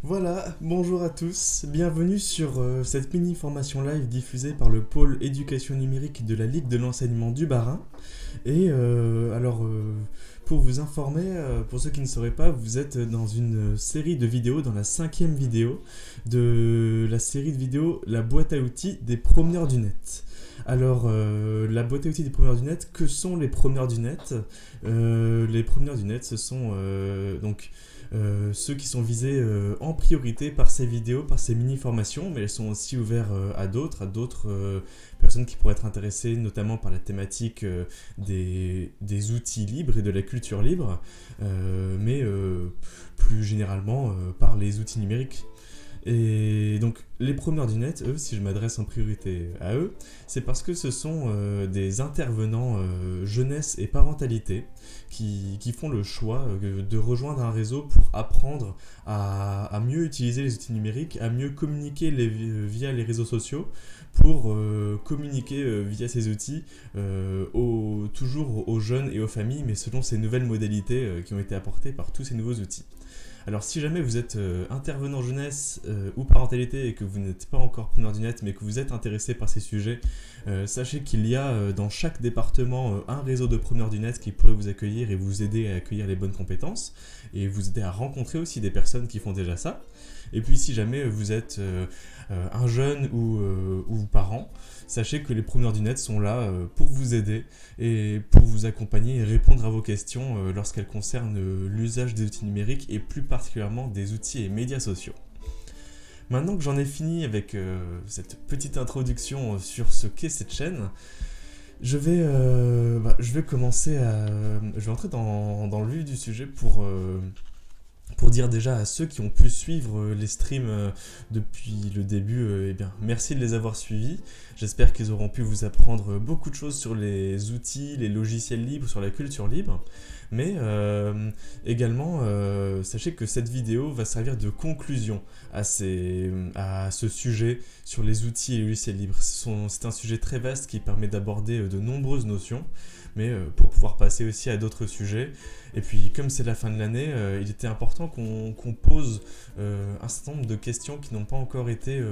Voilà, bonjour à tous, bienvenue sur cette mini-formation live diffusée par le pôle éducation numérique de la Ligue de l'enseignement du Bas-Rhin. Et pour vous informer, pour ceux qui ne sauraient pas, vous êtes dans une série de vidéos, dans la 5e vidéo de la série de vidéos La boîte à outils des promeneurs du net. Alors, la boîte à outils des promeneurs du net, que sont les promeneurs du net? Les promeneurs du net, ce sont ceux qui sont visés en priorité par ces vidéos, par ces mini-formations, mais elles sont aussi ouvertes à d'autres personnes qui pourraient être intéressées notamment par la thématique des outils libres et de la culture libre, mais plus généralement par les outils numériques. Et donc les promeneurs du net, eux, si je m'adresse en priorité à eux, c'est parce que ce sont des intervenants jeunesse et parentalité qui font le choix de rejoindre un réseau pour apprendre à mieux utiliser les outils numériques, à mieux communiquer via les réseaux sociaux, pour communiquer via ces outils toujours aux jeunes et aux familles, mais selon ces nouvelles modalités qui ont été apportées par tous ces nouveaux outils. Alors si jamais vous êtes intervenant jeunesse ou parentalité et que vous n'êtes pas encore preneur du net mais que vous êtes intéressé par ces sujets, sachez qu'il y a dans chaque département un réseau de preneurs du net qui pourrait vous accueillir et vous aider à accueillir les bonnes compétences et vous aider à rencontrer aussi des personnes qui font déjà ça. Et puis si jamais vous êtes un jeune ou parent, sachez que les preneurs du net sont là pour vous aider et pour vous accompagner et répondre à vos questions lorsqu'elles concernent l'usage des outils numériques et plus particulièrement des outils et médias sociaux. Maintenant que j'en ai fini avec cette petite introduction sur ce qu'est cette chaîne, je vais commencer je vais entrer dans le vif du sujet pour dire déjà à ceux qui ont pu suivre les streams depuis le début, merci de les avoir suivis. J'espère qu'ils auront pu vous apprendre beaucoup de choses sur les outils, les logiciels libres, sur la culture libre. Mais également, sachez que cette vidéo va servir de conclusion à ce sujet sur les outils et les logiciels libres. C'est un sujet très vaste qui permet d'aborder de nombreuses notions, mais pour pouvoir passer aussi à d'autres sujets. Et puis, comme c'est la fin de l'année, il était important qu'on pose un certain nombre de questions qui n'ont pas encore été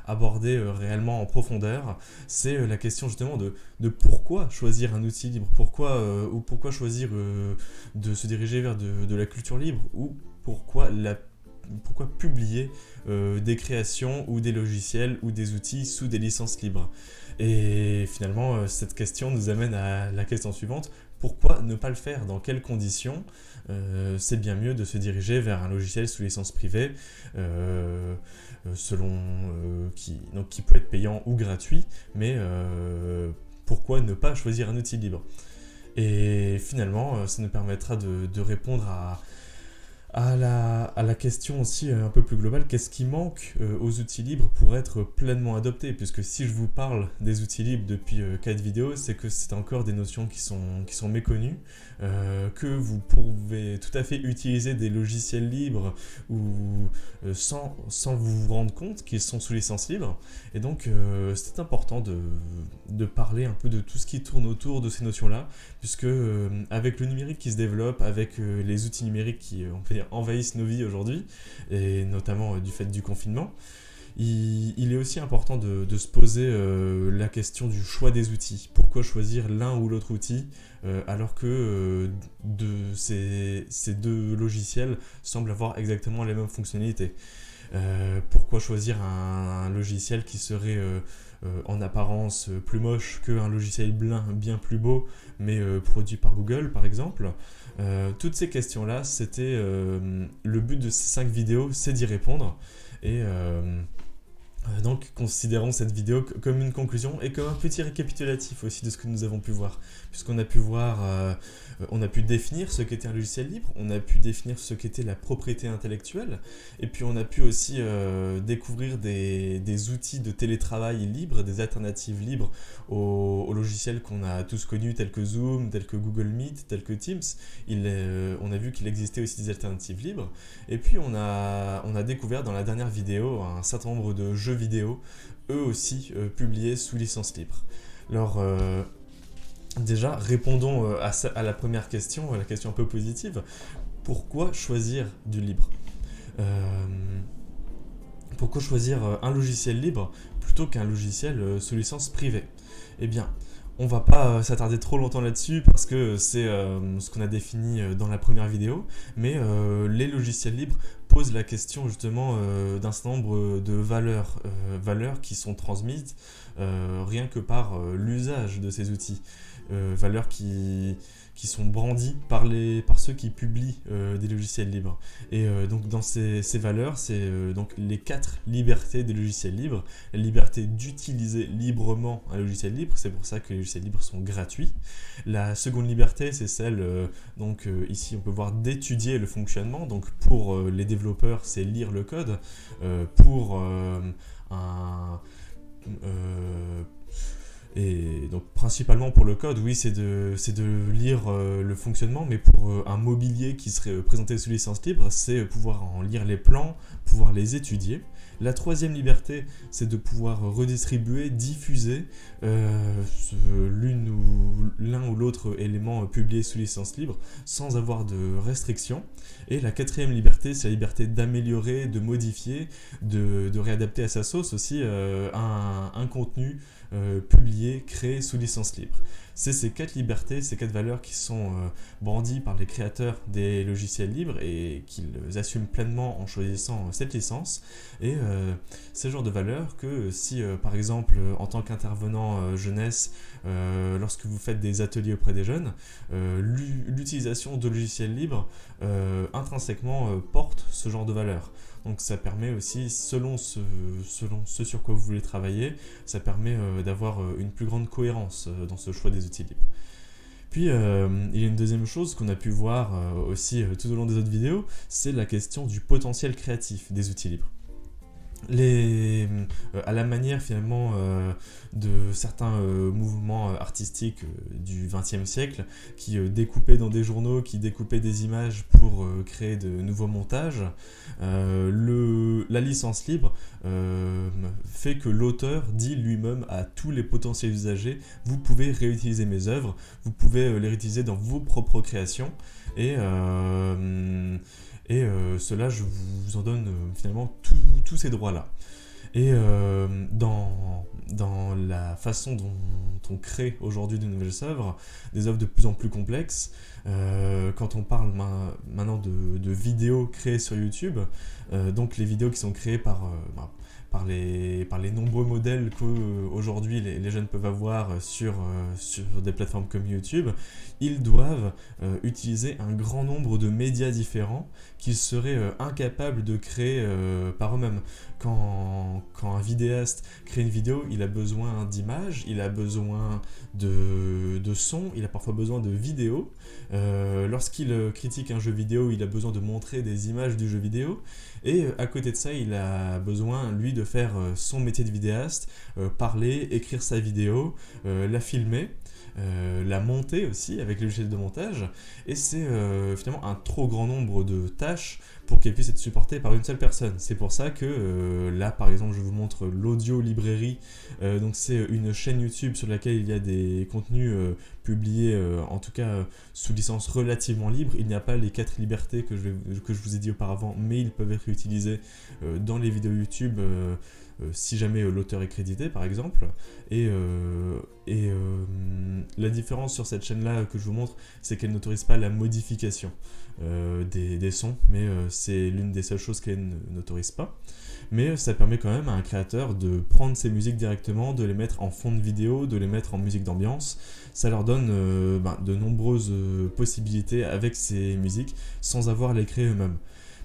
abordées réellement en profondeur. C'est la question justement de pourquoi choisir un outil libre, pourquoi choisir de se diriger vers de la culture libre, ou pourquoi publier des créations ou des logiciels ou des outils sous des licences libres. Et finalement, cette question nous amène à la question suivante. Pourquoi ne pas le faire? Dans quelles conditions c'est bien mieux de se diriger vers un logiciel sous licence privée, qui peut être payant ou gratuit, mais pourquoi ne pas choisir un outil libre? Et finalement, ça nous permettra de répondre à la question aussi un peu plus globale, qu'est-ce qui manque aux outils libres pour être pleinement adoptés? Puisque si je vous parle des outils libres depuis 4 vidéos, c'est que c'est encore des notions qui sont méconnues, que vous pouvez tout à fait utiliser des logiciels libres ou sans vous rendre compte qu'ils sont sous licence libre. Et donc c'est important de parler un peu de tout ce qui tourne autour de ces notions-là, puisque avec le numérique qui se développe, avec les outils numériques qui envahissent nos vies aujourd'hui, et notamment du fait du confinement, il est aussi important de se poser la question du choix des outils. Pourquoi choisir l'un ou l'autre outil alors que ces deux logiciels semblent avoir exactement les mêmes fonctionnalités? Pourquoi choisir un logiciel qui serait en apparence plus moche qu'un logiciel bien plus beau, mais produit par Google par exemple? Toutes ces questions-là, c'était le but de ces 5 vidéos, c'est d'y répondre. Et donc considérons cette vidéo comme une conclusion et comme un petit récapitulatif aussi de ce que nous avons pu voir, puisqu'on a pu voir, on a pu définir ce qu'était un logiciel libre, on a pu définir ce qu'était la propriété intellectuelle, et puis on a pu aussi découvrir des outils de télétravail libres, des alternatives libres aux logiciels qu'on a tous connus, tels que Zoom, tels que Google Meet, tels que Teams. On a vu qu'il existait aussi des alternatives libres, et puis on a découvert dans la dernière vidéo un certain nombre de jeux vidéo, eux aussi publiés sous licence libre. Alors déjà, répondons à la première question, la question un peu positive. Pourquoi choisir du libre? Pourquoi choisir un logiciel libre plutôt qu'un logiciel sous licence privée? Eh bien, on va pas s'attarder trop longtemps là-dessus parce que c'est ce qu'on a défini dans la première vidéo, mais les logiciels libres posent la question justement d'un certain nombre de valeurs qui sont transmises rien que par l'usage de ces outils, valeurs qui sont brandies par ceux qui publient des logiciels libres. Et donc dans ces valeurs, c'est donc les 4 libertés des logiciels libres. La liberté d'utiliser librement un logiciel libre, c'est pour ça que les logiciels libres sont gratuits. La seconde liberté, c'est celle, ici on peut voir, d'étudier le fonctionnement. Donc pour les développeurs, c'est lire le code. Pour un... Et donc principalement pour le code, oui, c'est de lire le fonctionnement, mais pour un mobilier qui serait présenté sous licence libre, c'est pouvoir en lire les plans, pouvoir les étudier. La troisième liberté, c'est de pouvoir redistribuer, diffuser l'un ou l'autre élément publié sous licence libre sans avoir de restrictions. Et la quatrième liberté, c'est la liberté d'améliorer, de modifier, de réadapter à sa sauce aussi un contenu publié, créé sous licence libre. C'est ces 4 libertés, ces 4 valeurs qui sont brandies par les créateurs des logiciels libres et qu'ils assument pleinement en choisissant cette licence. Et c'est le genre de valeurs que si, par exemple, en tant qu'intervenant jeunesse, lorsque vous faites des ateliers auprès des jeunes, l'utilisation de logiciels libres intrinsèquement porte ce genre de valeurs. Donc ça permet aussi, selon ce sur quoi vous voulez travailler, ça permet d'avoir une plus grande cohérence dans ce choix des outils libres. Puis il y a une deuxième chose qu'on a pu voir aussi tout au long des autres vidéos, c'est la question du potentiel créatif des outils libres. À la manière finalement de certains mouvements artistiques du XXe siècle qui découpaient dans des journaux, qui découpaient des images pour créer de nouveaux montages, la licence libre fait que l'auteur dit lui-même à tous les potentiels usagers: vous pouvez réutiliser mes œuvres, vous pouvez les réutiliser dans vos propres créations, et cela, je vous en donne finalement tous ces droits-là. Et dans la façon dont on crée aujourd'hui de nouvelles œuvres, des œuvres de plus en plus complexes, quand on parle maintenant de vidéos créées sur YouTube, donc les vidéos qui sont créées par les nombreux modèles qu'aujourd'hui les jeunes peuvent avoir sur des plateformes comme YouTube, ils doivent utiliser un grand nombre de médias différents qu'ils seraient incapables de créer par eux-mêmes. Quand un vidéaste crée une vidéo, il a besoin d'images, il a besoin de son, il a parfois besoin de vidéos. Lorsqu'il critique un jeu vidéo, il a besoin de montrer des images du jeu vidéo. Et à côté de ça, il a besoin, lui, de faire son métier de vidéaste, parler, écrire sa vidéo, la filmer, la monter aussi avec le logiciel de montage. Et c'est finalement un trop grand nombre de tâches pour qu'elle puisse être supportée par une seule personne. C'est pour ça que là, par exemple, je vous montre l'audio librairie. Donc c'est une chaîne YouTube sur laquelle il y a des contenus publiés, en tout cas sous licence relativement libre. Il n'y a pas les 4 libertés que je vous ai dit auparavant, mais ils peuvent être utilisés dans les vidéos YouTube si jamais l'auteur est crédité, par exemple. Et la différence sur cette chaîne-là que je vous montre, c'est qu'elle n'autorise pas la modification des sons, mais c'est l'une des seules choses qu'elle n'autorise pas. Mais ça permet quand même à un créateur de prendre ses musiques directement, de les mettre en fond de vidéo, de les mettre en musique d'ambiance. Ça leur donne de nombreuses possibilités avec ces musiques sans avoir à les créer eux-mêmes.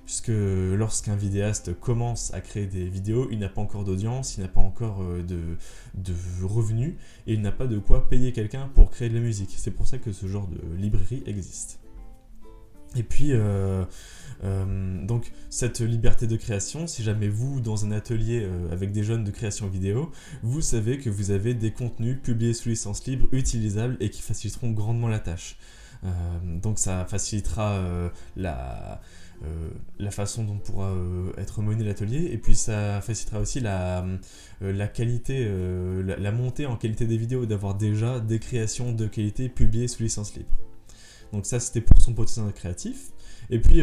Puisque lorsqu'un vidéaste commence à créer des vidéos, il n'a pas encore d'audience, il n'a pas encore de revenus, et il n'a pas de quoi payer quelqu'un pour créer de la musique. C'est pour ça que ce genre de librairie existe. Et puis, donc, cette liberté de création, si jamais vous, dans un atelier avec des jeunes de création vidéo, vous savez que vous avez des contenus publiés sous licence libre, utilisables et qui faciliteront grandement la tâche. Donc ça facilitera la façon dont pourra être mené l'atelier, et puis ça facilitera aussi la qualité, la montée en qualité des vidéos, d'avoir déjà des créations de qualité publiées sous licence libre. Donc ça, c'était pour son potentiel créatif. Et puis,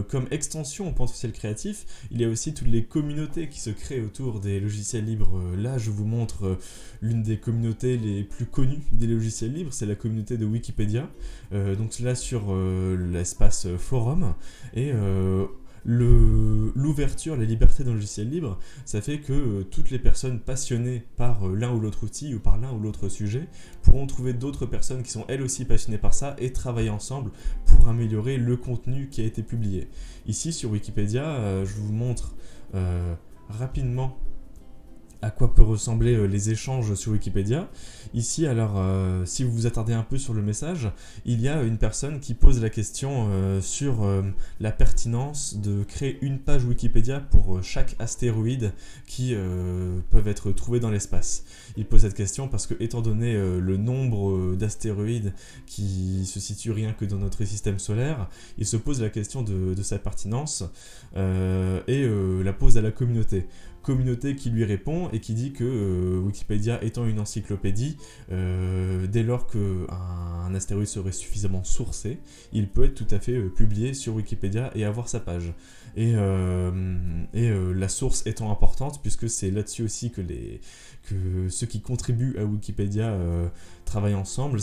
comme extension au potentiel créatif, il y a aussi toutes les communautés qui se créent autour des logiciels libres. Là, je vous montre l'une des communautés les plus connues des logiciels libres, c'est la communauté de Wikipédia. Donc là, sur l'espace forum. Et l'ouverture, la liberté d'un logiciel libre, ça fait que toutes les personnes passionnées par l'un ou l'autre outil ou par l'un ou l'autre sujet pourront trouver d'autres personnes qui sont elles aussi passionnées par ça et travailler ensemble pour améliorer le contenu qui a été publié. Ici sur Wikipédia, je vous montre rapidement à quoi peut ressembler les échanges sur Wikipédia. Ici, alors, si vous vous attardez un peu sur le message, il y a une personne qui pose la question sur la pertinence de créer une page Wikipédia pour chaque astéroïde qui peuvent être trouvés dans l'espace. Il pose cette question parce que, étant donné le nombre d'astéroïdes qui se situent rien que dans notre système solaire, il se pose la question de sa pertinence et la pose à la communauté qui lui répond et qui dit que Wikipédia étant une encyclopédie, dès lors qu'un astéroïde serait suffisamment sourcé, il peut être tout à fait publié sur Wikipédia et avoir sa page. Et la source étant importante, puisque c'est là-dessus aussi que ceux qui contribuent à Wikipédia travaillent ensemble,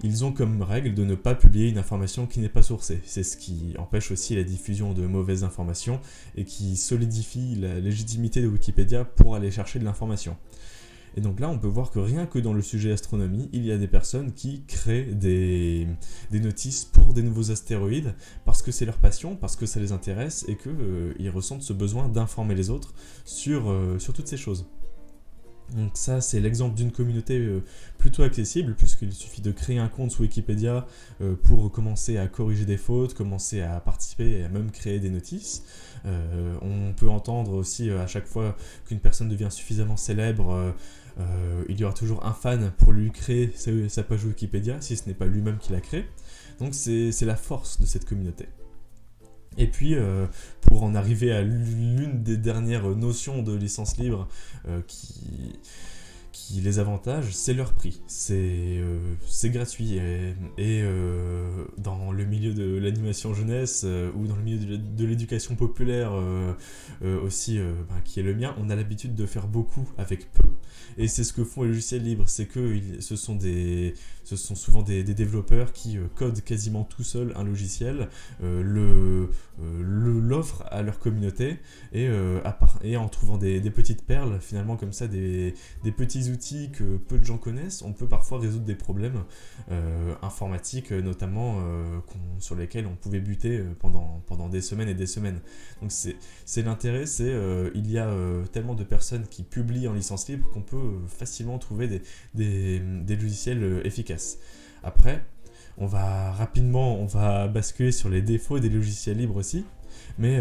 ils ont comme règle de ne pas publier une information qui n'est pas sourcée. C'est ce qui empêche aussi la diffusion de mauvaises informations et qui solidifie la légitimité de Wikipédia pour aller chercher de l'information. Et donc là, on peut voir que rien que dans le sujet astronomie, il y a des personnes qui créent des notices pour des nouveaux astéroïdes parce que c'est leur passion, parce que ça les intéresse et qu'ils ressentent ce besoin d'informer les autres sur toutes ces choses. Donc ça, c'est l'exemple d'une communauté plutôt accessible, puisqu'il suffit de créer un compte sur Wikipédia pour commencer à corriger des fautes, commencer à participer et à même créer des notices. On peut entendre aussi à chaque fois qu'une personne devient suffisamment célèbre, il y aura toujours un fan pour lui créer sa page Wikipédia, si ce n'est pas lui-même qui la crée. Donc c'est la force de cette communauté. Et puis, pour en arriver à l'une des dernières notions de licence libre qui les avantage, c'est leur prix. C'est gratuit. Et dans le milieu de l'animation jeunesse ou dans le milieu de l'éducation populaire aussi, qui est le mien, on a l'habitude de faire beaucoup avec peu. Et c'est ce que font les logiciels libres, c'est que ce sont souvent des développeurs qui codent quasiment tout seuls un logiciel, l'offrent à leur communauté et en trouvant des petites perles, finalement comme ça, des petits outils que peu de gens connaissent, on peut parfois résoudre des problèmes informatiques notamment sur lesquels on pouvait buter pendant des semaines et des semaines. Donc c'est l'intérêt, il y a tellement de personnes qui publient en licence libre qu'on peut facilement trouver des logiciels efficaces. Après, on va basculer sur les défauts des logiciels libres aussi, mais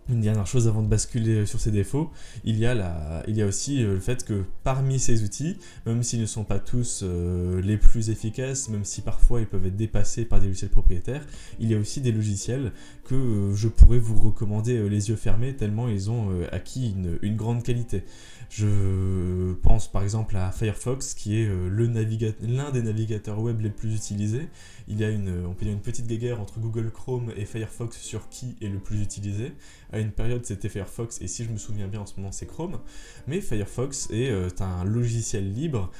une dernière chose avant de basculer sur ces défauts, il y a aussi le fait que parmi ces outils, même s'ils ne sont pas tous les plus efficaces, même si parfois ils peuvent être dépassés par des logiciels propriétaires, il y a aussi des logiciels que je pourrais vous recommander les yeux fermés tellement ils ont acquis une grande qualité. Je pense par exemple à Firefox qui est l'un des navigateurs web les plus utilisés. On peut dire une petite guéguerre entre Google Chrome et Firefox sur qui est le plus utilisé. À une période c'était Firefox et si je me souviens bien en ce moment c'est Chrome. Mais Firefox est un logiciel libre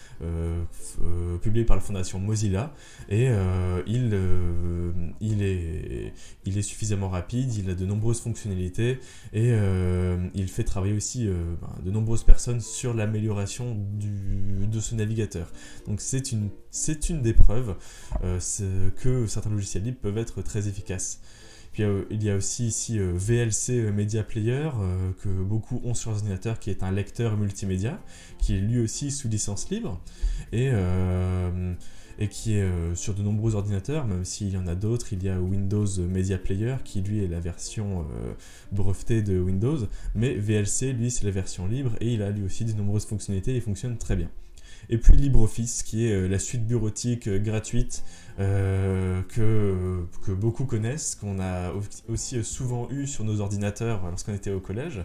publié par la fondation Mozilla et il est suffisamment rapide, il a de nombreuses fonctionnalités et il fait travailler aussi de nombreuses personnes sur l'amélioration de ce navigateur. Donc c'est une des preuves que certains logiciels libres peuvent être très efficaces. Puis il y a aussi ici VLC Media Player que beaucoup ont sur ordinateur, qui est un lecteur multimédia, qui est lui aussi sous licence libre et qui est sur de nombreux ordinateurs, même s'il y en a d'autres. Il y a Windows Media Player qui lui est la version brevetée de Windows, mais VLC lui c'est la version libre et il a lui aussi de nombreuses fonctionnalités et fonctionne très bien. Et puis LibreOffice, qui est la suite bureautique gratuite que beaucoup connaissent, qu'on a aussi souvent eu sur nos ordinateurs lorsqu'on était au collège.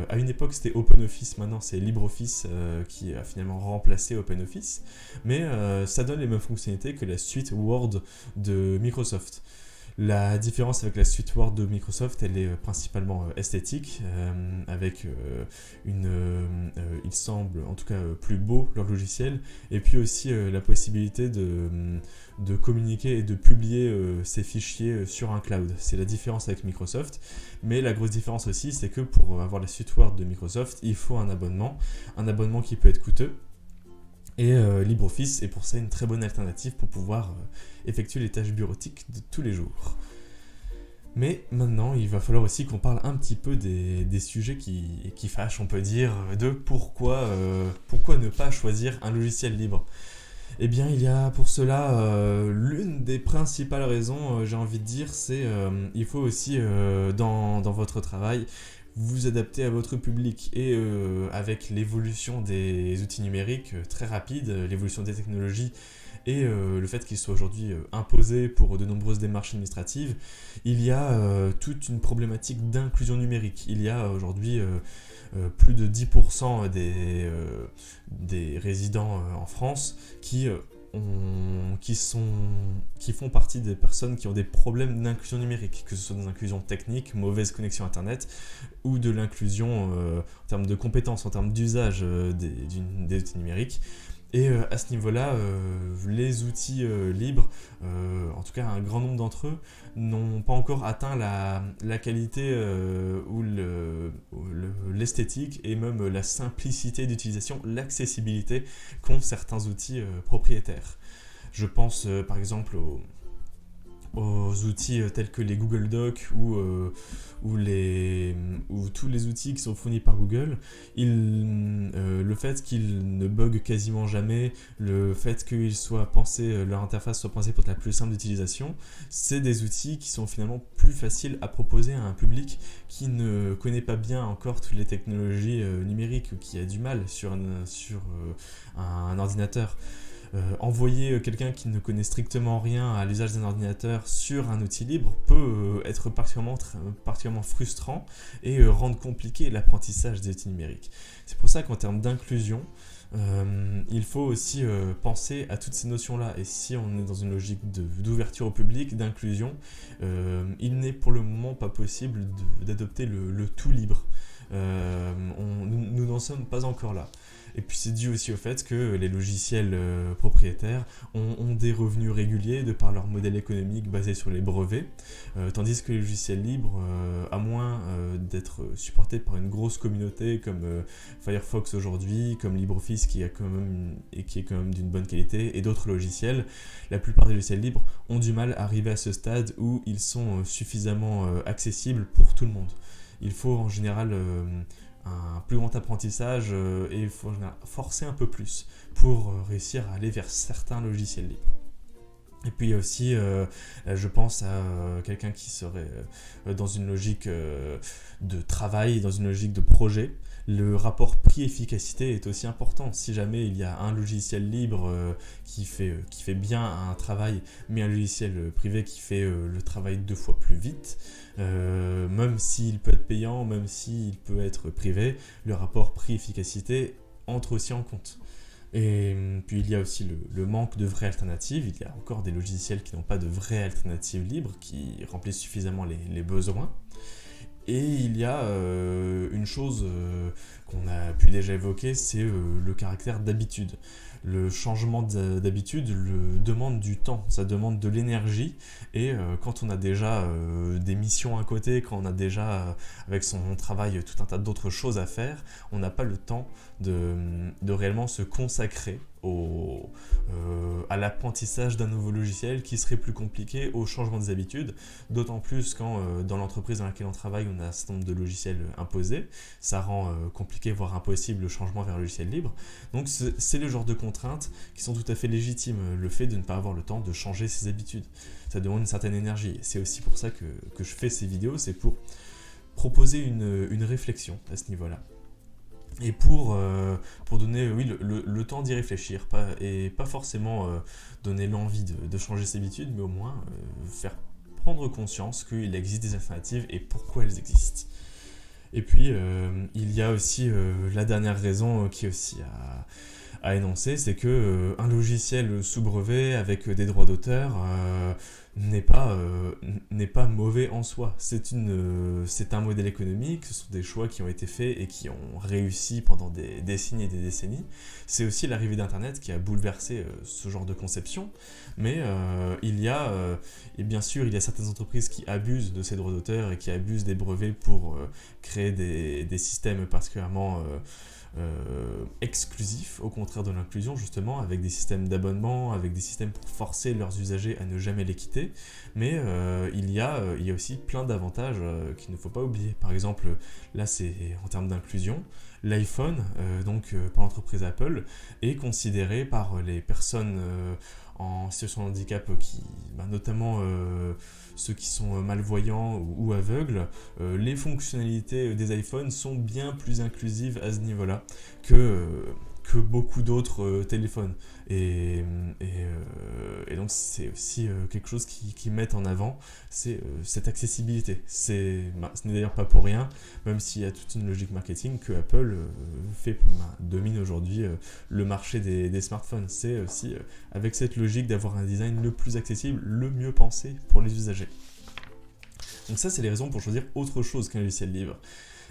À une époque, c'était OpenOffice, maintenant c'est LibreOffice qui a finalement remplacé OpenOffice. Mais ça donne les mêmes fonctionnalités que la suite Word de Microsoft. La différence avec la suite Word de Microsoft, elle est principalement esthétique, avec il semble en tout cas plus beau leur logiciel, et puis aussi la possibilité de communiquer et de publier ces fichiers sur un cloud. C'est la différence avec Microsoft, mais la grosse différence aussi, c'est que pour avoir la suite Word de Microsoft, il faut un abonnement qui peut être coûteux. Et LibreOffice est pour ça une très bonne alternative pour pouvoir effectuer les tâches bureautiques de tous les jours. Mais maintenant, il va falloir aussi qu'on parle un petit peu des sujets qui fâchent, on peut dire, de pourquoi ne pas choisir un logiciel libre. Eh bien, il y a pour cela l'une des principales raisons, j'ai envie de dire, c'est il faut aussi, dans votre travail, vous adapter à votre public et avec l'évolution des outils numériques très rapide, l'évolution des technologies et le fait qu'ils soient aujourd'hui imposés pour de nombreuses démarches administratives, il y a toute une problématique d'inclusion numérique. Il y a aujourd'hui plus de 10% des résidents en France qui font partie des personnes qui ont des problèmes d'inclusion numérique, que ce soit des inclusions techniques, mauvaise connexion internet, ou de l'inclusion en termes de compétences, en termes d'usage des outils numériques. Et à ce niveau-là, les outils libres, en tout cas un grand nombre d'entre eux, n'ont pas encore atteint la qualité ou l'esthétique et même la simplicité d'utilisation, l'accessibilité qu'ont certains outils propriétaires. Je pense par exemple aux outils tels que les Google Docs ou tous les outils qui sont fournis par Google, le fait qu'ils ne buguent quasiment jamais, le fait que leur interface soit pensée pour être la plus simple d'utilisation, c'est des outils qui sont finalement plus faciles à proposer à un public qui ne connaît pas bien encore toutes les technologies numériques ou qui a du mal sur un ordinateur. Envoyer quelqu'un qui ne connaît strictement rien à l'usage d'un ordinateur sur un outil libre peut être particulièrement frustrant et rendre compliqué l'apprentissage des outils numériques. C'est pour ça qu'en termes d'inclusion, il faut aussi penser à toutes ces notions-là. Et si on est dans une logique d'ouverture au public, d'inclusion, il n'est pour le moment pas possible d'adopter le tout libre. Nous n'en sommes pas encore là. Et puis c'est dû aussi au fait que les logiciels propriétaires ont des revenus réguliers de par leur modèle économique basé sur les brevets, tandis que les logiciels libres, à moins d'être supportés par une grosse communauté comme Firefox aujourd'hui, comme LibreOffice qui est quand même d'une bonne qualité, et d'autres logiciels, la plupart des logiciels libres ont du mal à arriver à ce stade où ils sont suffisamment accessibles pour tout le monde. Il faut en général un plus grand apprentissage et il faut forcer un peu plus pour réussir à aller vers certains logiciels libres. Et puis aussi, je pense à quelqu'un qui serait dans une logique de travail, dans une logique de projet. Le rapport prix-efficacité est aussi important. Si jamais il y a un logiciel libre qui fait bien un travail, mais un logiciel privé qui fait le travail 2 fois plus vite, même s'il peut être payant, même s'il peut être privé, le rapport prix-efficacité entre aussi en compte. Et puis il y a aussi le manque de vraies alternatives. Il y a encore des logiciels qui n'ont pas de vraies alternatives libres, qui remplissent suffisamment les besoins. Et il y a une chose qu'on a pu déjà évoquer, c'est le caractère d'habitude. Le changement d'habitude demande du temps, ça demande de l'énergie, et quand on a déjà des missions à côté, quand on a déjà avec son travail tout un tas d'autres choses à faire, on n'a pas le temps de réellement se consacrer à l'apprentissage d'un nouveau logiciel qui serait plus compliqué au changement des habitudes, d'autant plus quand dans l'entreprise dans laquelle on travaille on a un certain nombre de logiciels imposés, ça rend compliqué voire impossible le changement vers un logiciel libre. Donc c'est le genre de contraintes qui sont tout à fait légitimes, le fait de ne pas avoir le temps de changer ses habitudes, ça demande une certaine énergie. C'est aussi pour ça que je fais ces vidéos, c'est pour proposer une réflexion à ce niveau-là. et pour donner oui, le temps d'y réfléchir, et pas forcément donner l'envie de changer ses habitudes, mais au moins faire prendre conscience qu'il existe des alternatives et pourquoi elles existent. Et puis, il y a aussi la dernière raison qui est aussi à énoncer, c'est que un logiciel sous brevet avec des droits d'auteur n'est pas, n'est pas mauvais en soi. C'est un modèle économique, ce sont des choix qui ont été faits et qui ont réussi pendant des décennies et des décennies. C'est aussi l'arrivée d'Internet qui a bouleversé ce genre de conception, mais et bien sûr, il y a certaines entreprises qui abusent de ces droits d'auteur et qui abusent des brevets pour créer des systèmes particulièrement exclusifs, au contraire de l'inclusion justement, avec des systèmes d'abonnement, avec des systèmes pour forcer leurs usagers à ne jamais les quitter, mais il y a aussi plein d'avantages qu'il ne faut pas oublier. Par exemple, là c'est en termes d'inclusion, l'iPhone, par l'entreprise Apple, est considéré par les personnes en situation de handicap, notamment ceux qui sont malvoyants ou aveugles, les fonctionnalités des iPhones sont bien plus inclusives à ce niveau-là que beaucoup d'autres téléphones. Et donc c'est aussi quelque chose qui met en avant, c'est cette accessibilité. Ce n'est d'ailleurs pas pour rien, même s'il y a toute une logique marketing, que Apple domine aujourd'hui le marché des smartphones. C'est aussi avec cette logique d'avoir un design le plus accessible, le mieux pensé pour les usagers. Donc ça, c'est les raisons pour choisir autre chose qu'un logiciel libre.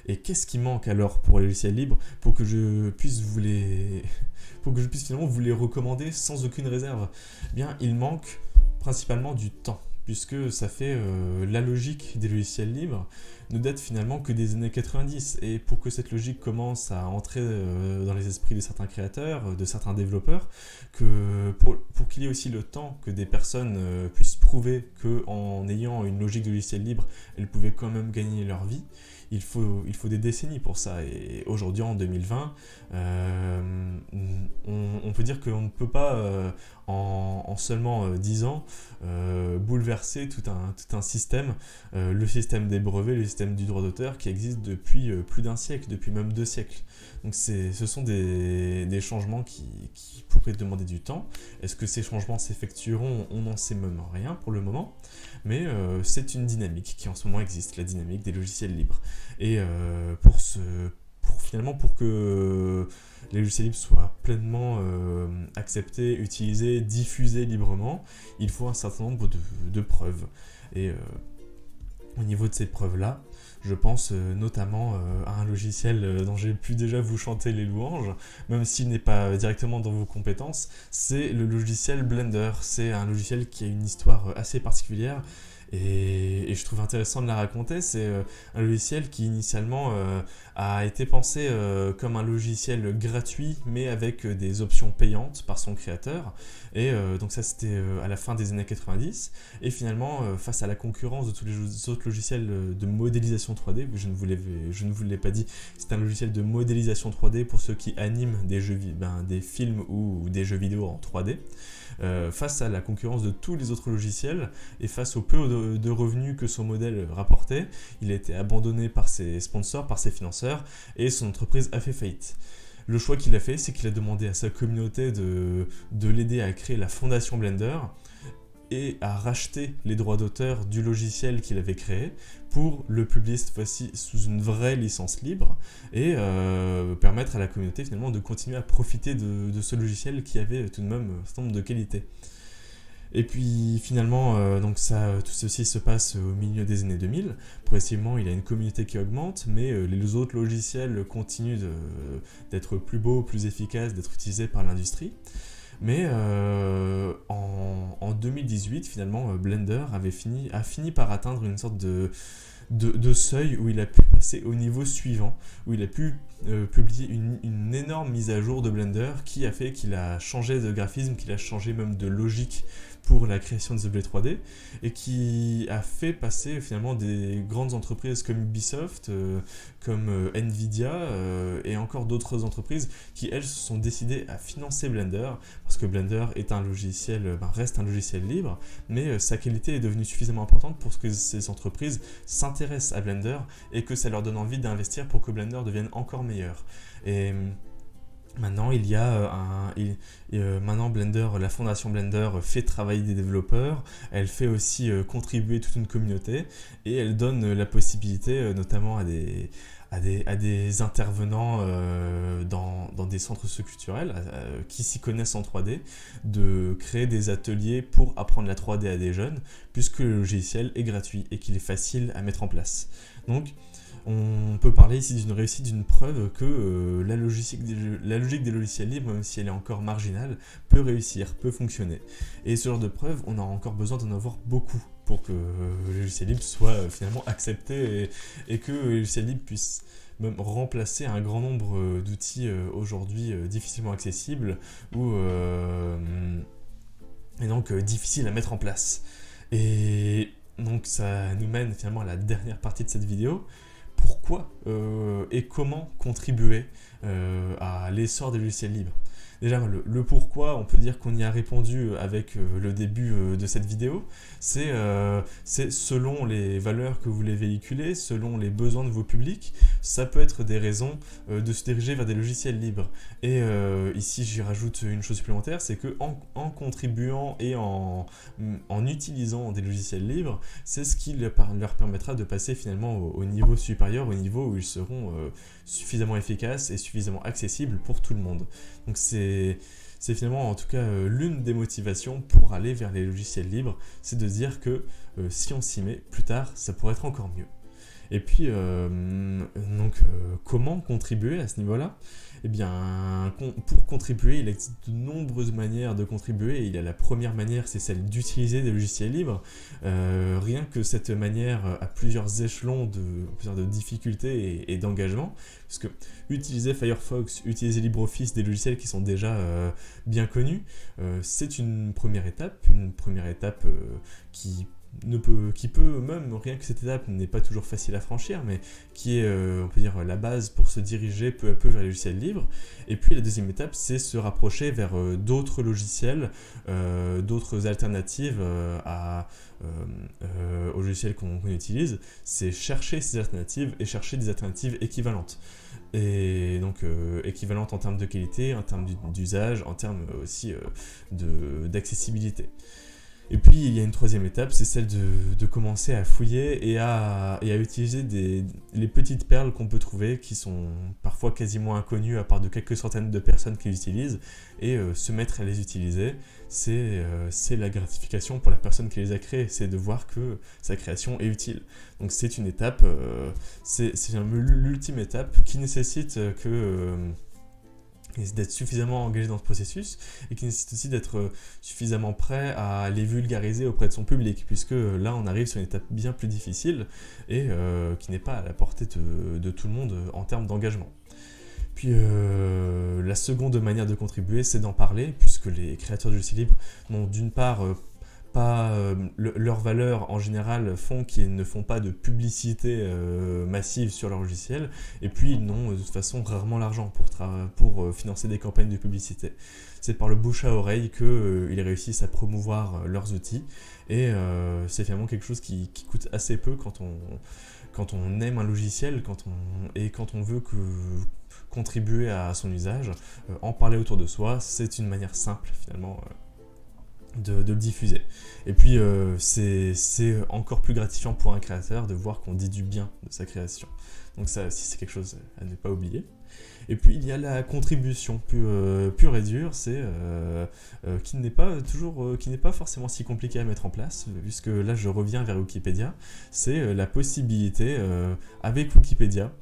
Et qu'est-ce qui manque alors pour les logiciels libres pour que je puisse finalement vous les recommander sans aucune réserve ? Eh bien, il manque principalement du temps, puisque ça fait la logique des logiciels libres ne date finalement que des années 90. Et pour que cette logique commence à entrer dans les esprits de certains créateurs, de certains développeurs, pour qu'il y ait aussi le temps que des personnes puissent prouver qu'en ayant une logique de logiciel libre, elles pouvaient quand même gagner leur vie, il faut des décennies pour ça. Et aujourd'hui, en 2020, on peut dire qu'on ne peut pas, en seulement 10 ans, bouleverser tout un système, le système des brevets, le système du droit d'auteur qui existe depuis plus d'un siècle, depuis même 2 siècles. Donc ce sont des changements qui pourraient demander du temps. Est-ce que ces changements s'effectueront ? On n'en sait même rien pour le moment, mais c'est une dynamique qui en ce moment existe, la dynamique des logiciels libres. Et pour que les logiciels libres soient pleinement acceptés, utilisés, diffusés librement, il faut un certain nombre de preuves. Et au niveau de ces preuves-là, je pense notamment à un logiciel dont j'ai pu déjà vous chanter les louanges, même s'il n'est pas directement dans vos compétences, c'est le logiciel Blender. C'est un logiciel qui a une histoire assez particulière, et je trouve intéressant de la raconter. C'est un logiciel qui initialement a été pensé comme un logiciel gratuit, mais avec des options payantes par son créateur. Et donc ça, c'était à la fin des années 90. Et finalement, face à la concurrence de tous les autres logiciels de modélisation 3D, je ne vous l'ai pas dit, c'est un logiciel de modélisation 3D pour ceux qui animent des films ou des jeux vidéo en 3D. Face à la concurrence de tous les autres logiciels et face au peu de revenus que son modèle rapportait, il a été abandonné par ses sponsors, par ses financeurs, et son entreprise a fait faillite. Le choix qu'il a fait, c'est qu'il a demandé à sa communauté de l'aider à créer la fondation Blender et à racheter les droits d'auteur du logiciel qu'il avait créé pour le publier cette fois-ci sous une vraie licence libre et permettre à la communauté finalement de continuer à profiter de ce logiciel qui avait tout de même un certain nombre de qualités. Et puis finalement, tout ceci se passe au milieu des années 2000. Progressivement, il y a une communauté qui augmente, mais les autres logiciels continuent d'être plus beaux, plus efficaces, d'être utilisés par l'industrie. Mais en 2018, finalement, Blender a fini par atteindre une sorte de seuil où il a pu passer au niveau suivant, où il a pu publier une énorme mise à jour de Blender qui a fait qu'il a changé de graphisme, qu'il a changé même de logique pour la création des objets 3D, et qui a fait passer finalement des grandes entreprises comme Ubisoft, comme Nvidia, et encore d'autres entreprises qui, elles, se sont décidées à financer Blender, parce que Blender est reste un logiciel libre, mais sa qualité est devenue suffisamment importante pour que ces entreprises s'intéressent s'intéressent à Blender et que ça leur donne envie d'investir pour que Blender devienne encore meilleur. Et maintenant, maintenant Blender, la fondation Blender fait travailler des développeurs, elle fait aussi contribuer toute une communauté et elle donne la possibilité notamment à des intervenants dans des centres culturels qui s'y connaissent en 3D de créer des ateliers pour apprendre la 3D à des jeunes puisque le logiciel est gratuit et qu'il est facile à mettre en place. Donc on peut parler ici d'une réussite, d'une preuve que la logique des logiciels libres, même si elle est encore marginale, peut réussir, peut fonctionner. Et ce genre de preuve, on a encore besoin d'en avoir beaucoup pour que le logiciel libre soit finalement accepté et que le logiciel libre puisse même remplacer un grand nombre d'outils aujourd'hui difficilement accessibles ou et donc difficiles à mettre en place. Et donc ça nous mène finalement à la dernière partie de cette vidéo. Pourquoi et comment contribuer à l'essor des logiciels libres. Déjà, le pourquoi, on peut dire qu'on y a répondu avec le début de cette vidéo. C'est selon les valeurs que vous voulez véhiculer, selon les besoins de vos publics, ça peut être des raisons de se diriger vers des logiciels libres. Et ici, j'y rajoute une chose supplémentaire, c'est qu'en contribuant et en utilisant des logiciels libres, c'est ce qui leur permettra de passer finalement au niveau supérieur, au niveau où ils seront suffisamment efficaces et suffisamment accessibles pour tout le monde. Donc c'est finalement en tout cas l'une des motivations pour aller vers les logiciels libres, c'est de dire que si on s'y met plus tard, ça pourrait être encore mieux. Et puis, comment contribuer à ce niveau-là ? Eh bien, pour contribuer, il existe de nombreuses manières de contribuer. Il y a la première manière, c'est celle d'utiliser des logiciels libres. Rien que cette manière a plusieurs échelons de difficulté et d'engagement. Parce que utiliser Firefox, utiliser LibreOffice, des logiciels qui sont déjà bien connus, c'est une première étape qui peut même, rien que cette étape n'est pas toujours facile à franchir, mais qui est, on peut dire, la base pour se diriger peu à peu vers les logiciels libres. Et puis la deuxième étape, c'est se rapprocher vers d'autres logiciels, d'autres alternatives aux logiciels qu'on utilise. C'est chercher ces alternatives et chercher des alternatives équivalentes. Et donc équivalentes en termes de qualité, en termes d'usage, en termes aussi d'accessibilité. Et puis il y a une troisième étape, c'est celle de commencer à fouiller et à utiliser les petites perles qu'on peut trouver, qui sont parfois quasiment inconnues à part de quelques centaines de personnes qui les utilisent, et se mettre à les utiliser. C'est la gratification pour la personne qui les a créées, c'est de voir que sa création est utile. Donc c'est une étape, c'est l'ultime étape qui nécessite d'être suffisamment engagé dans ce processus et qui nécessite aussi d'être suffisamment prêt à les vulgariser auprès de son public, puisque là on arrive sur une étape bien plus difficile et qui n'est pas à la portée de tout le monde en termes d'engagement. Puis la seconde manière de contribuer, c'est d'en parler, puisque les créateurs de logiciels libres n'ont d'une part leurs valeurs en général font qu'ils ne font pas de publicité massive sur leur logiciel, et puis ils n'ont de toute façon rarement l'argent pour financer des campagnes de publicité. C'est par le bouche à oreille qu'ils réussissent à promouvoir leurs outils, et c'est finalement quelque chose qui coûte assez peu quand on aime un logiciel, quand on veut contribuer à son usage. En parler autour de soi, c'est une manière simple finalement de le diffuser. Et puis c'est encore plus gratifiant pour un créateur de voir qu'on dit du bien de sa création. Donc ça aussi c'est quelque chose à ne pas oublier. Et puis il y a la contribution pure et dure, c'est qui n'est pas forcément si compliqué à mettre en place, puisque là je reviens vers Wikipédia. C'est la possibilité avec Wikipédia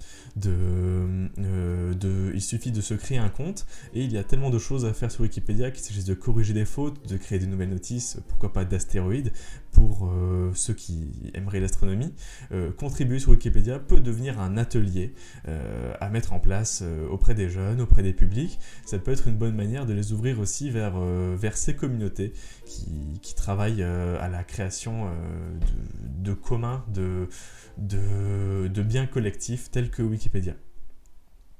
il suffit de se créer un compte, et il y a tellement de choses à faire sur Wikipédia qu'il s'agisse de corriger des fautes, de créer des nouvelles notices, pourquoi pas d'astéroïdes, pour ceux qui aimeraient l'astronomie. Contribuer sur Wikipédia peut devenir un atelier à mettre en place auprès des jeunes, auprès des publics. Ça peut être une bonne manière de les ouvrir aussi vers ces communautés qui travaillent à la création de communs, de biens collectifs tels que Wikipédia.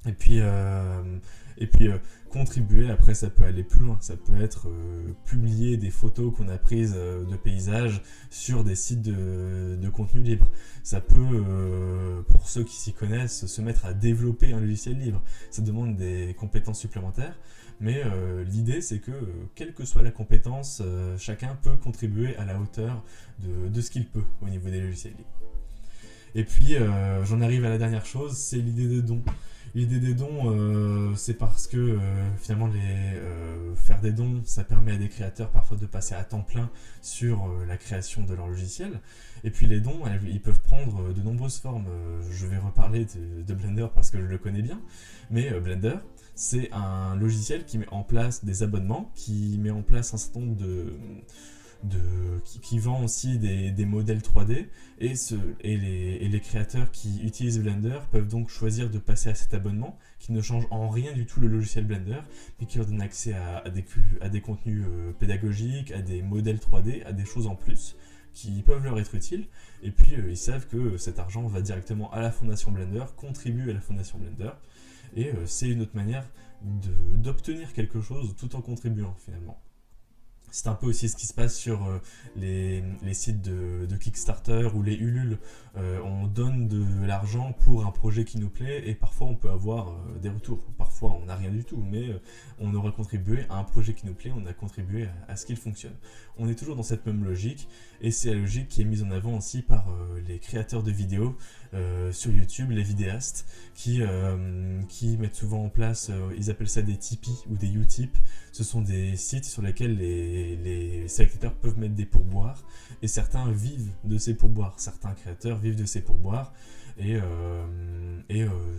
Et puis, contribuer, après ça peut aller plus loin, ça peut être publier des photos qu'on a prises de paysages sur des sites de contenu libre. Ça peut, pour ceux qui s'y connaissent, se mettre à développer un logiciel libre. Ça demande des compétences supplémentaires, mais l'idée c'est que, quelle que soit la compétence, chacun peut contribuer à la hauteur de ce qu'il peut au niveau des logiciels libres. Et puis, j'en arrive à la dernière chose, c'est l'idée de don. L'idée des dons, c'est parce que finalement, faire des dons, ça permet à des créateurs parfois de passer à temps plein sur la création de leur logiciel. Et puis les dons, ils peuvent prendre de nombreuses formes. Je vais reparler de Blender parce que je le connais bien, mais Blender, c'est un logiciel qui met en place des abonnements, qui met en place un certain nombre qui vend aussi des modèles 3D, et les créateurs qui utilisent Blender peuvent donc choisir de passer à cet abonnement qui ne change en rien du tout le logiciel Blender, mais qui leur donne accès à des contenus pédagogiques, à des modèles 3D, à des choses en plus qui peuvent leur être utiles, et puis ils savent que cet argent va directement à la fondation Blender, contribue à la fondation Blender, et c'est une autre manière d'obtenir quelque chose tout en contribuant finalement. C'est un peu aussi ce qui se passe sur les sites de Kickstarter ou les Ulule. On donne de l'argent pour un projet qui nous plaît, et parfois on peut avoir des retours. Parfois on n'a rien du tout, mais on aura contribué à un projet qui nous plaît, on a contribué à ce qu'il fonctionne. On est toujours dans cette même logique, et c'est la logique qui est mise en avant aussi par les créateurs de vidéos sur YouTube, les vidéastes, qui mettent souvent en place, ils appellent ça des Tipeee ou des Utip. Ce sont des sites sur lesquels les spectateurs peuvent mettre des pourboires, et certains vivent de ces pourboires, certains créateurs vivent de ces pourboires, et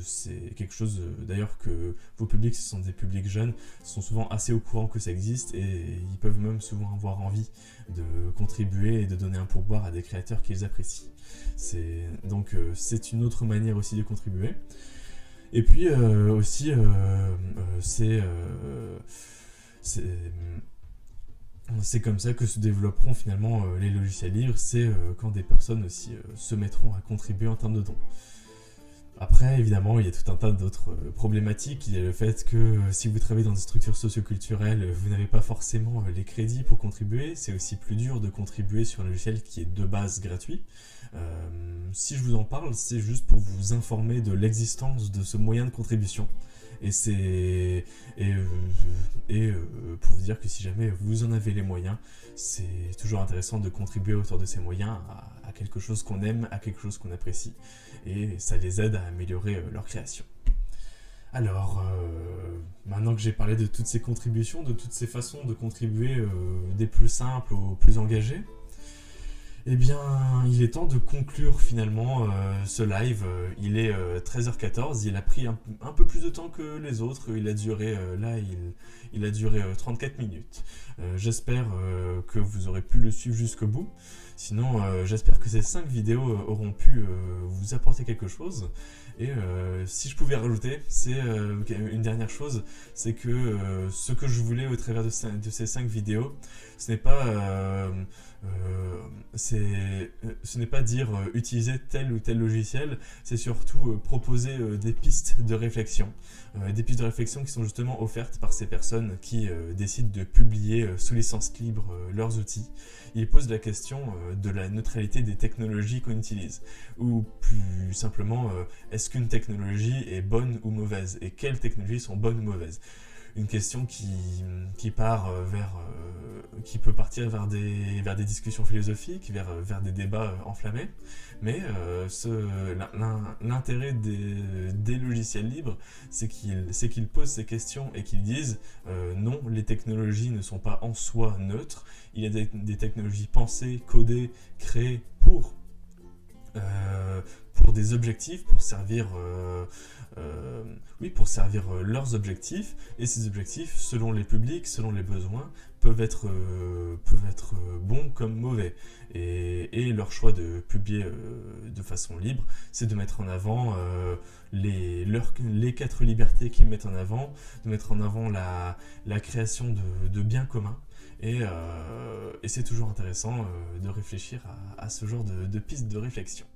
c'est quelque chose d'ailleurs que vos publics, ce sont des publics jeunes, sont souvent assez au courant que ça existe, et ils peuvent même souvent avoir envie de contribuer et de donner un pourboire à des créateurs qu'ils apprécient. Donc c'est une autre manière aussi de contribuer. Et puis aussi c'est comme ça que se développeront finalement les logiciels libres, c'est quand des personnes aussi se mettront à contribuer en termes de dons. Après, évidemment, il y a tout un tas d'autres problématiques. Il y a le fait que si vous travaillez dans des structures socioculturelles, vous n'avez pas forcément les crédits pour contribuer. C'est aussi plus dur de contribuer sur un logiciel qui est de base gratuit. Si je vous en parle, c'est juste pour vous informer de l'existence de ce moyen de contribution. Et pour vous dire que si jamais vous en avez les moyens, c'est toujours intéressant de contribuer autour de ces moyens à quelque chose qu'on aime, à quelque chose qu'on apprécie, et ça les aide à améliorer leur création. Alors, maintenant que j'ai parlé de toutes ces contributions, de toutes ces façons de contribuer, des plus simples aux plus engagées, eh bien, il est temps de conclure finalement ce live. Il est 13h14, il a pris un peu plus de temps que les autres. Il a duré, il a duré 34 minutes. J'espère que vous aurez pu le suivre jusqu'au bout. Sinon, j'espère que ces 5 vidéos auront pu vous apporter quelque chose. Et si je pouvais rajouter, c'est une dernière chose, c'est que ce que je voulais au travers de ces 5 vidéos, ce n'est pas dire utiliser tel ou tel logiciel, c'est surtout proposer des pistes de réflexion. Des pistes de réflexion qui sont justement offertes par ces personnes qui décident de publier sous licence libre leurs outils. Ils posent la question de la neutralité des technologies qu'on utilise, ou plus simplement, est-ce qu'une technologie est bonne ou mauvaise, et quelles technologies sont bonnes ou mauvaises. Une question qui peut partir vers des discussions philosophiques, vers des débats enflammés, mais l'intérêt des logiciels libres, c'est qu'ils posent ces questions et qu'ils disent non, les technologies ne sont pas en soi neutres, il y a des technologies pensées, codées, créées pour des objectifs, pour servir leurs objectifs, et ces objectifs, selon les publics, selon les besoins, peuvent être bons comme mauvais. Et leur choix de publier de façon libre, c'est de mettre en avant les 4 libertés qu'ils mettent en avant, de mettre en avant la création de biens communs. Et c'est toujours intéressant de réfléchir à ce genre de pistes de réflexion.